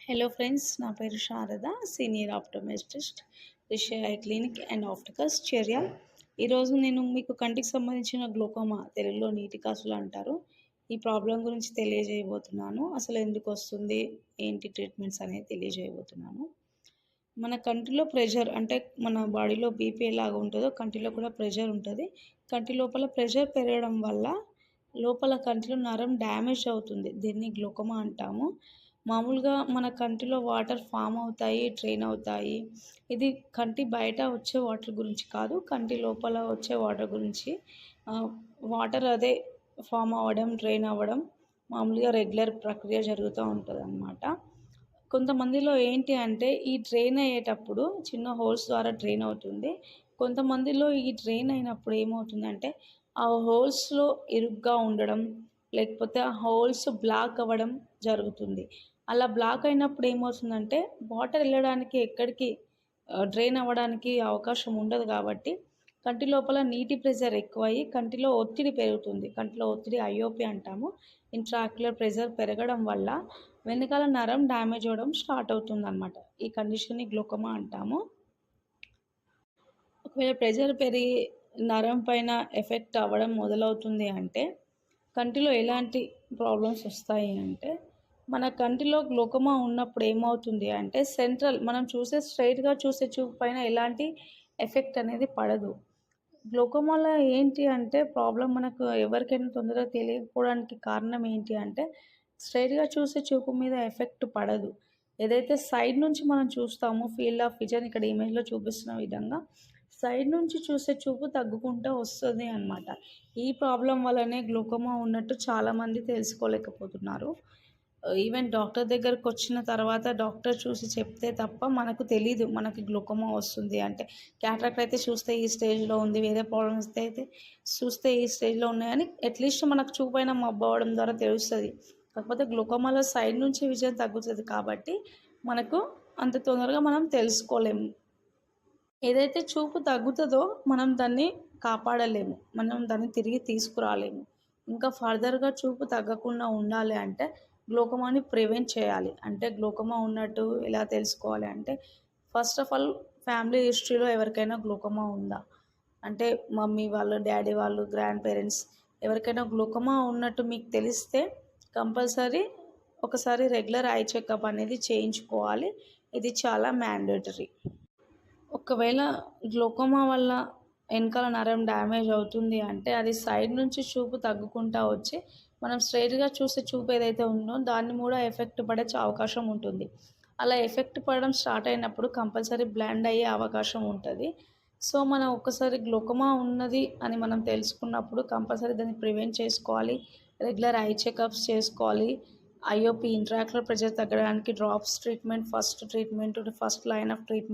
Hello friends, నా పేరు Sharada, senior optometrist, Rishi I clinic and opticals, చర్య. ఈరోజు నేను మీకు కంటికి సంబంధించిన గ్లోకోమా, తెలుగులో నీటి కాసులు అంటారు, ఈ ప్రాబ్లం గురించి తెలియజేయబోతున్నాను. అసలు ఎందుకు వస్తుంది, ఏంటి ట్రీట్మెంట్స్ అనేది తెలియజేయబోతున్నాను. మన కంటిలో ప్రెషర్ అంటే మన బాడీలో బీపీ ఎలాగ ఉంటుందో కంటిలో కూడా ప్రెషర్ ఉంటుంది. కంటి లోపల ప్రెషర్ పెరగడం వల్ల లోపల కంటిలో నరం డ్యామేజ్ అవుతుంది. దీన్ని గ్లోకోమా అంటాము. మామూలుగా మన కంటిలో వాటర్ ఫామ్ అవుతాయి, డ్రైన్ అవుతాయి. ఇది కంటి బయట వచ్చే వాటర్ గురించి కాదు, కంటి లోపల వచ్చే వాటర్ గురించి. వాటర్ అదే ఫామ్ అవ్వడం, డ్రైన్ అవ్వడం మామూలుగా రెగ్యులర్ ప్రక్రియ జరుగుతూ ఉంటుంది అన్నమాట. కొంతమందిలో ఏంటి అంటే ఈ డ్రైన్ అయ్యేటప్పుడు చిన్న హోల్స్ ద్వారా డ్రైన్ అవుతుంది. కొంతమందిలో ఈ డ్రైన్ అయినప్పుడు ఏమవుతుందంటే ఆ హోల్స్లో ఇరుగ్గా ఉండడం, లేకపోతే ఆ హోల్స్ బ్లాక్ అవ్వడం జరుగుతుంది. అలా బ్లాక్ అయినప్పుడు ఏమవుతుందంటే వాటర్ వెళ్ళడానికి ఎక్కడికి డ్రైన్ అవ్వడానికి అవకాశం ఉండదు. కాబట్టి కంటి లోపల నీటి ప్రెషర్ ఎక్కువయ్యి కంటిలో ఒత్తిడి పెరుగుతుంది. కంటిలో ఒత్తిడి ఐఓపి అంటాము. ఇంట్రాక్యులర్ ప్రెషర్ పెరగడం వల్ల వెనకాల నరం డ్యామేజ్ అవ్వడం స్టార్ట్ అవుతుందన్నమాట. ఈ కండిషన్ని గ్లోకోమా అంటాము. ఒకవేళ ప్రెషర్ పెరిగి నరం పైన ఎఫెక్ట్ అవ్వడం మొదలవుతుంది అంటే కంటిలో ఎలాంటి ప్రాబ్లమ్స్ వస్తాయి అంటే, మన కంటిలో గ్లోకోమా ఉన్నప్పుడు ఏమవుతుంది అంటే సెంట్రల్ మనం స్ట్రైట్గా చూసే చూపు పైన ఎలాంటి ఎఫెక్ట్ అనేది పడదు. గ్లోకోమాలో ఏంటి అంటే ప్రాబ్లం మనకు ఎవరికైనా తొందరగా తెలియకపోవడానికి కారణం ఏంటి అంటే స్ట్రైట్గా చూసే చూపు మీద ఎఫెక్ట్ పడదు. ఏదైతే సైడ్ నుంచి మనం చూస్తామో ఫీల్డ్ ఆఫ్ విజన్ ఇక్కడ ఇమేజ్లో చూపిస్తున్న విధంగా సైడ్ నుంచి చూసే చూపు తగ్గుకుంటూ వస్తుంది అన్నమాట. ఈ ప్రాబ్లం వల్లనే గ్లోకోమా ఉన్నట్టు చాలామంది తెలుసుకోలేకపోతున్నారు. ఈవెన్ డాక్టర్ దగ్గరకు వచ్చిన తర్వాత డాక్టర్ చూసి చెప్తే తప్ప మనకు తెలీదు మనకి గ్లోకోమా వస్తుంది అంటే. క్యాటరాక్ట్ అయితే చూస్తే ఈ స్టేజ్లో ఉంది, వేరే ప్రాబ్లమ్స్ అయితే చూస్తే ఈ స్టేజ్లో ఉన్నాయని అట్లీస్ట్ మనకు చూపైన మబ్బవడం ద్వారా తెలుస్తుంది. కాకపోతే గ్లోకోమాలో సైడ్ నుంచి విజన్ తగ్గుతుంది కాబట్టి మనకు అంత తొందరగా మనం తెలుసుకోలేము. ఏదైతే చూపు తగ్గుతుందో మనం దాన్ని కాపాడలేము, మనం దాన్ని తిరిగి తీసుకురాలేము. ఇంకా ఫర్దర్గా చూపు తగ్గకుండా ఉండాలి అంటే గ్లోకోమాని ప్రివెంట్ చేయాలి. అంటే గ్లోకోమా ఉన్నట్టు ఎలా తెలుసుకోవాలి అంటే ఫస్ట్ ఆఫ్ ఆల్ ఫ్యామిలీ హిస్టరీలో ఎవరికైనా గ్లోకోమా ఉందా అంటే మమ్మీ వాళ్ళు, డాడీ వాళ్ళు, గ్రాండ్ పేరెంట్స్ ఎవరికైనా గ్లోకోమా ఉన్నట్టు మీకు తెలిస్తే కంపల్సరీ ఒకసారి రెగ్యులర్ ఐ చెకప్ అనేది చేయించుకోవాలి. ఇది చాలా మ్యాండేటరీ. ఒకవేళ గ్లోకోమా వల్ల వెనకాల నరం డ్యామేజ్ అవుతుంది అంటే అది సైడ్ నుంచి చూపు తగ్గుకుంటూ వచ్చి మనం స్ట్రైట్గా చూసే చూపు ఏదైతే ఉందో దాన్ని కూడా ఎఫెక్ట్ పడే అవకాశం ఉంటుంది. అలా ఎఫెక్ట్ పడడం స్టార్ట్ అయినప్పుడు కంపల్సరీ బ్లైండ్ అయ్యే అవకాశం ఉంటుంది. సో మనం ఒక్కసారి గ్లోకోమా ఉన్నది అని మనం తెలుసుకున్నప్పుడు కంపల్సరీ దాన్ని ప్రివెంట్ చేసుకోవాలి. రెగ్యులర్ ఐ చెకప్స్ చేసుకోవాలి. ఐఓపి ఇంట్రాక్యులర్ ప్రెషర్ తగ్గడానికి drops treatment first line of treatment.